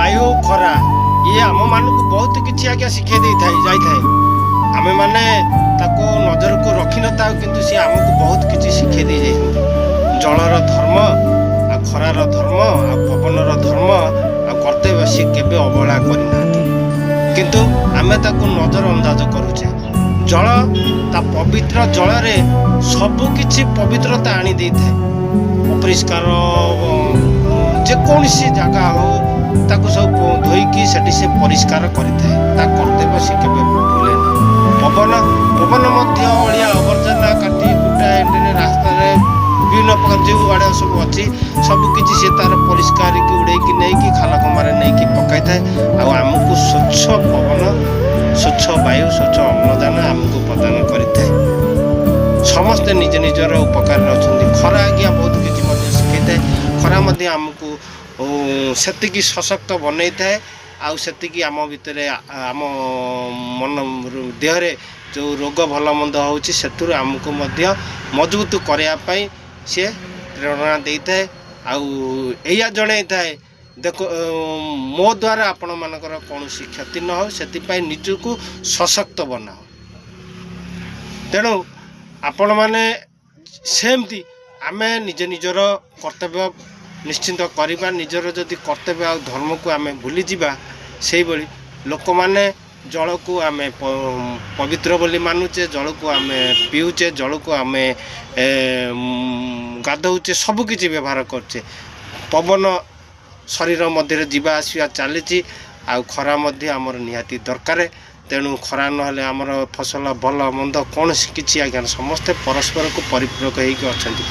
ବାୟୁ ଖରା ଇଏ ଆମମାନଙ୍କୁ ବହୁତ କିଛି ଆଜ୍ଞା ଶିଖାଇ ଯାଇଥାଏ। ଆମେମାନେ ତାକୁ ନଜରକୁ ରଖିନଥାଉ, କିନ୍ତୁ ସିଏ ଆମକୁ ବହୁତ କିଛି ଶିଖାଇ ଦେଇଯାଇଛନ୍ତି। ଜଳର ଧର୍ମ ଆଉ ଖରାର ଧର୍ମ ଆଉ ପବନର ଧର୍ମ ଆଉ କର୍ତ୍ତବ୍ୟ ସିଏ କେବେ ଅବହେଳା କରିନାହାନ୍ତି, କିନ୍ତୁ ଆମେ ତାକୁ ନଜର ଅନ୍ଦାଜ କରୁଛେ। ଜଳ ତା ପବିତ୍ର ଜଳରେ ସବୁକିଛି ପବିତ୍ରତା ଆଣି ଦେଇଥାଏ। ଅପରିଷ୍କାର ଯେକୌଣସି ଜାଗା ହଉ ତାକୁ ସବୁ ଧୋଇକି ସେଠି ସେ ପରିଷ୍କାର କରିଥାଏ। ତା କର୍ତ୍ତବ୍ୟ ସେ କେବେ ଭୁଲେନି। ପବନ ମଧ୍ୟ ଅଳିଆ ଆବର୍ଜନା କାଟି କୁଟା ଏଣ୍ଡିରେ ରାସ୍ତାରେ ବିଭିନ୍ନ ପ୍ରକାର ଯେଉଁ ଆଡ଼େ ସବୁ ଅଛି ସବୁକିଛି ସେ ତାର ପରିଷ୍କାରକି ଉଡ଼େଇକି ନେଇକି ଖାଲକମାରେ ନେଇକି ପକାଇଥାଏ। ଆଉ ଆମକୁ ସ୍ୱଚ୍ଛ ପବନ, ସ୍ୱଚ୍ଛ ବାୟୁ, ସ୍ୱଚ୍ଛ ଅମ୍ଳଜାନ ଆମକୁ ପ୍ରଦାନ କରିଥାଏ। ସମସ୍ତେ ନିଜ ନିଜର ଉପକାରରେ ଅଛନ୍ତି। ଖରା ଆଜ୍ଞା ବହୁତ କିଛି ମଧ୍ୟ ଶିଖାଇଥାଏ। ଖରା ମଧ୍ୟ ଆମକୁ ସେତିକି ସଶକ୍ତ ବନେଇଥାଏ। ଆଉ ସେତିକି ଆମ ଭିତରେ ଆମ ମନ ଦେହରେ ଯେଉଁ ରୋଗ ଭଲ ମନ୍ଦ ହେଉଛି ସେଥିରୁ ଆମକୁ ମଧ୍ୟ ମଜବୁତ କରିବା ପାଇଁ ସିଏ ପ୍ରେରଣା ଦେଇଥାଏ। ଆଉ ଏଇଆ ଜଣାଇଥାଏ, ଦେଖ ମୋ ଦ୍ୱାରା ଆପଣମାନଙ୍କର କୌଣସି କ୍ଷତି ନ ହେଉ, ସେଥିପାଇଁ ନିଜକୁ ସଶକ୍ତ ବନାଅ। ତେଣୁ ଆପଣମାନେ ସେମିତି ଆମେ ନିଜର କର୍ତ୍ତବ୍ୟ ନିଶ୍ଚିନ୍ତ କରିବା। ନିଜର ଯଦି କର୍ତ୍ତବ୍ୟ ଆଉ ଧର୍ମକୁ ଆମେ ଭୁଲିଯିବା, ସେଇଭଳି ଲୋକମାନେ ଜଳକୁ ଆମେ ପବିତ୍ର ବୋଲି ମାନୁଛେ, ଜଳକୁ ଆମେ ପିଉଛେ, ଜଳକୁ ଆମେ ଗାଧଉଛେ, ସବୁକିଛି ବ୍ୟବହାର କରୁଛେ। ପବନ ଶରୀର ମଧ୍ୟରେ ଯିବା ଆସିବା ଚାଲିଛି, ଆଉ ଖରା ମଧ୍ୟ ଆମର ନିହାତି ଦରକାର। ତେଣୁ ଖରା ନହେଲେ ଆମର ଫସଲ ଭଲ ମନ୍ଦ କୌଣସି କିଛି ଆଜ୍ଞା ସମସ୍ତେ ପରସ୍ପରକୁ ପରିପୂରକ ହେଇକି ଅଛନ୍ତି।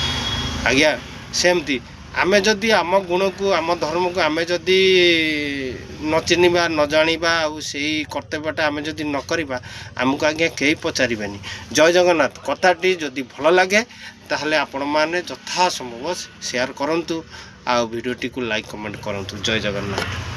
ଆଜ୍ଞା ସେମିତି ଆମେ ଯଦି ଆମ ଗୁଣକୁ, ଆମ ଧର୍ମକୁ ଆମେ ଯଦି ନ ଚିହ୍ନିବା, ନ ଜାଣିବା, ଆଉ ସେଇ କର୍ତ୍ତବ୍ୟଟା ଆମେ ଯଦି ନ କରିବା, ଆମକୁ ଆଜ୍ଞା କେହି ପଚାରିବେନି। ଜୟ ଜଗନ୍ନାଥ। କଥାଟି ଯଦି ଭଲ ଲାଗେ ତାହେଲେ ଆପଣମାନେ ଯଥାସମ୍ଭବ ସେୟାର କରନ୍ତୁ, ଆଉ ଭିଡ଼ିଓଟିକୁ ଲାଇକ୍ କମେଣ୍ଟ କରନ୍ତୁ। ଜୟ ଜଗନ୍ନାଥ।